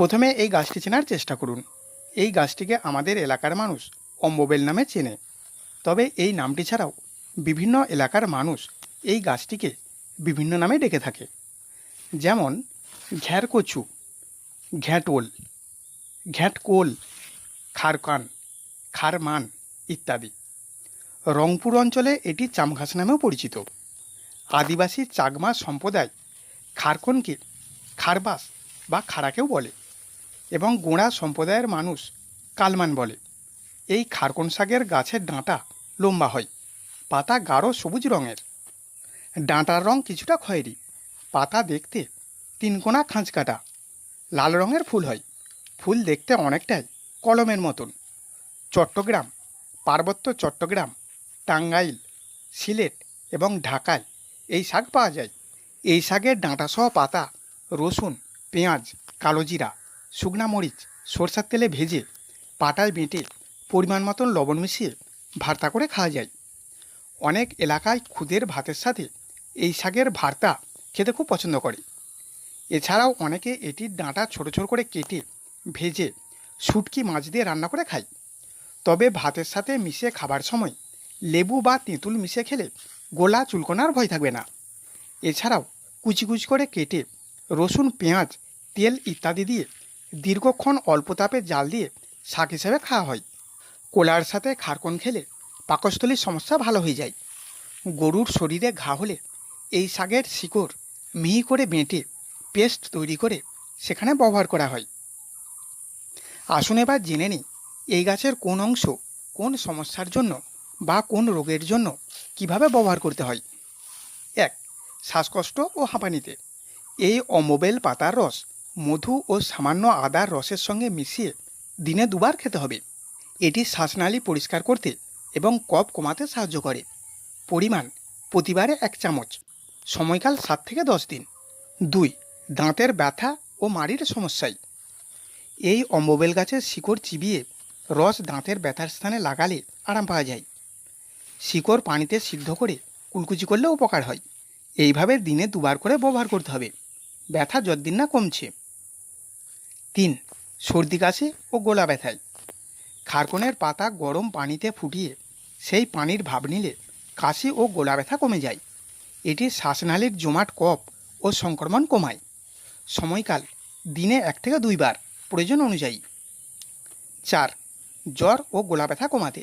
প্রথমে এই গাছটি চেনার চেষ্টা করুন। এই গাছটিকে আমাদের এলাকার মানুষ অম্ববেল নামে চেনে। তবে এই নামটি ছাড়াও বিভিন্ন এলাকার মানুষ এই গাছটিকে বিভিন্ন নামে ডেকে থাকে। যেমন ঘ্যারকচু, ঘ্যাঁটোল, ঘ্যাঁটকোল, খারকান, খারমান ইত্যাদি। রংপুর অঞ্চলে এটি চামঘাস নামেও পরিচিত। আদিবাসী চাকমা সম্প্রদায় খারকনকে খারবাস বা খাড়াকেও বলে এবং গোঁড়া সম্প্রদায়ের মানুষ কালমান বলে। এই খারকন শাকের গাছের ডাঁটা লম্বা হয়, পাতা গাঢ় সবুজ রঙের, ডাঁটার রং কিছুটা খয়েরি, পাতা দেখতে তিনকোনা খাঁজকাটা, লাল রঙের ফুল হয়। ফুল দেখতে অনেকটাই কলমের মতন। চট্টগ্রাম, পার্বত্য চট্টগ্রাম, টাঙ্গাইল, সিলেট এবং ঢাকায় এই শাক পাওয়া যায়। এই শাকের ডাঁটাসহ পাতা রসুন, পেঁয়াজ, কালোজিরা, শুকনা মরিচ, সরষের তেলে ভেজে পাটায় বেটে পরিমাণ মতন লবণ মিশিয়ে ভর্তা করে খাওয়া যায়। অনেক এলাকায় খুদের ভাতের সাথে এই শাকের ভর্তা খেতে খুব পছন্দ করে। এছাড়াও অনেকে এটির ডাঁটা ছোট ছোট করে কেটে ভেজে শুটকি মাছ দিয়ে রান্না করে খায়। তবে ভাতের সাথে মিশিয়ে খাবার সময় লেবু বা তেঁতুল মিশিয়ে খেলে গোলা চুলকোনার ভয় থাকবে না। এছাড়াও কুচি কুচি করে কেটে রসুন, পেঁয়াজ, তেল ইত্যাদি দিয়ে দীর্ঘক্ষণ অল্প তাপে জাল দিয়ে শাক হিসেবে খাওয়া হয়। কোলার সাথে খারকন খেলে পাকস্থলীর সমস্যা ভালো হয়ে যায়। গরুর শরীরে ঘা হলে এই শাকের শিকড় মিহি করে বেটে পেস্ট তৈরি করে সেখানে ব্যবহার করা হয়। আসুন এবার জেনে নিই এই গাছের কোন অংশ কোন সমস্যার জন্য বা কোন রোগের জন্য কিভাবে ব্যবহার করতে হয়। 1. শ্বাসকষ্ট ও হাঁপানিতে এই অম্ববেল পাতার রস মধু ও সামান্য আদার রসের সঙ্গে মিশিয়ে দিনে 2 বার খেতে হবে। এটি শ্বাসনালী পরিষ্কার করতে এবং কফ কমাতে সাহায্য করে। পরিমাণ প্রতিবারে 1 চামচ। সময়কাল 7 থেকে 10 দিন। 2. দাঁতের ব্যথা ও মাড়ির সমস্যায় এই অম্ববেল গাছের শিকড় চিবিয়ে রস দাঁতের ব্যথার স্থানে লাগালে আরাম পাওয়া যায়। শিকড় পানিতে সিদ্ধ করে কুলকুচি করলে উপকার হয়। এইভাবে দিনে 2 বার করে ব্যবহার করতে হবে। ব্যথা যতদিন না কমছে। 3. সর্দি কাশি ও গলা ব্যথায় খারকনের পাতা গরম পানিতে ফুটিয়ে সেই পানির ভাব নিলে কাশি ও গলা ব্যথা কমে যায়। এটি শ্বাসনালীর জমাট কফ ও সংক্রমণ কমায়। সময়কাল দিনে 1 থেকে 2 বার, প্রয়োজন অনুযায়ী। 4. জ্বর ও গলা ব্যথা কমাতে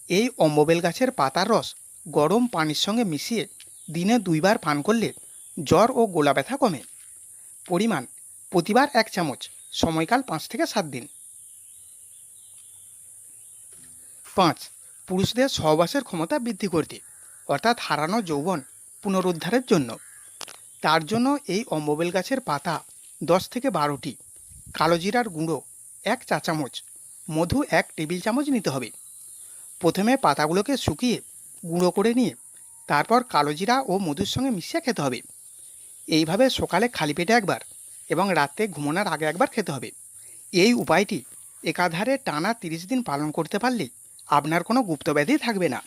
এই অম্ববেল গাছের পাতার রস গরম পানির সঙ্গে মিশিয়ে দিনে 2 বার পান করলে জ্বর ও গলা ব্যথা কমে। পরিমাণ প্রতিবার 1 চামচ। সময়কাল 5 থেকে 7 দিন। 5. পুরুষদের সহবাসের ক্ষমতা বৃদ্ধি করতে অর্থাৎ হারানো যৌবন পুনরুদ্ধারের জন্য। তার জন্য এই অম্ববেল গাছের পাতা 10 থেকে 12টি, কালোজিরার গুঁড়ো 1 চা চামচ, মধু 1 টেবিল চামচ নিতে হবে। প্রথমে পাতাগুলোকে শুকিয়ে গুঁড়ো করে নিয়ে তারপর কালোজিরা ও মধুর সঙ্গে মিশিয়ে খেতে হবে। এইভাবে সকালে খালি পেটে একবার এবং রাতে ঘুমানোর আগে একবার খেতে হবে। এই উপায়টি একাধারে টানা 30 দিন পালন করতে পারলে আপনার কোনো গুপ্তব্যাধি থাকবে না।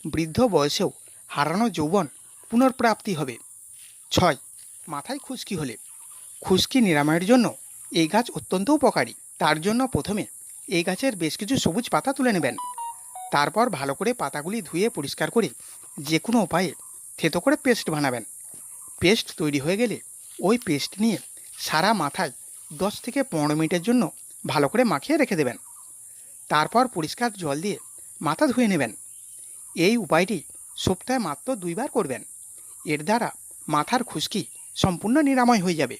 বৃদ্ধ বয়সেও হারানো যৌবন পুনর্প্রাপ্তি হবে। 6. মাথায় খুশকি হলে খুশকি নিরাময়ের জন্য এই গাছ অত্যন্ত উপকারী। তার জন্য প্রথমে এই গাছের বেশ কিছু সবুজ পাতা তুলে নেবেন। তারপর ভালো করে পাতাগুলি ধুয়ে পরিষ্কার করে যে কোনো উপায়ে থেতো করে পেস্ট বানাবেন। পেস্ট তৈরি হয়ে গেলে ওই পেস্ট নিয়ে সারা মাথায় 10 থেকে 15 মিনিটের জন্য ভালো করে মাখিয়ে রেখে দেবেন। তারপর পরিষ্কার জল দিয়ে মাথা ধুয়ে নেবেন। এই উপায়টি সপ্তাহে মাত্র 2 বার করবেন। এর দ্বারা মাথার খুশকি সম্পূর্ণ নিরাময় হয়ে যাবে।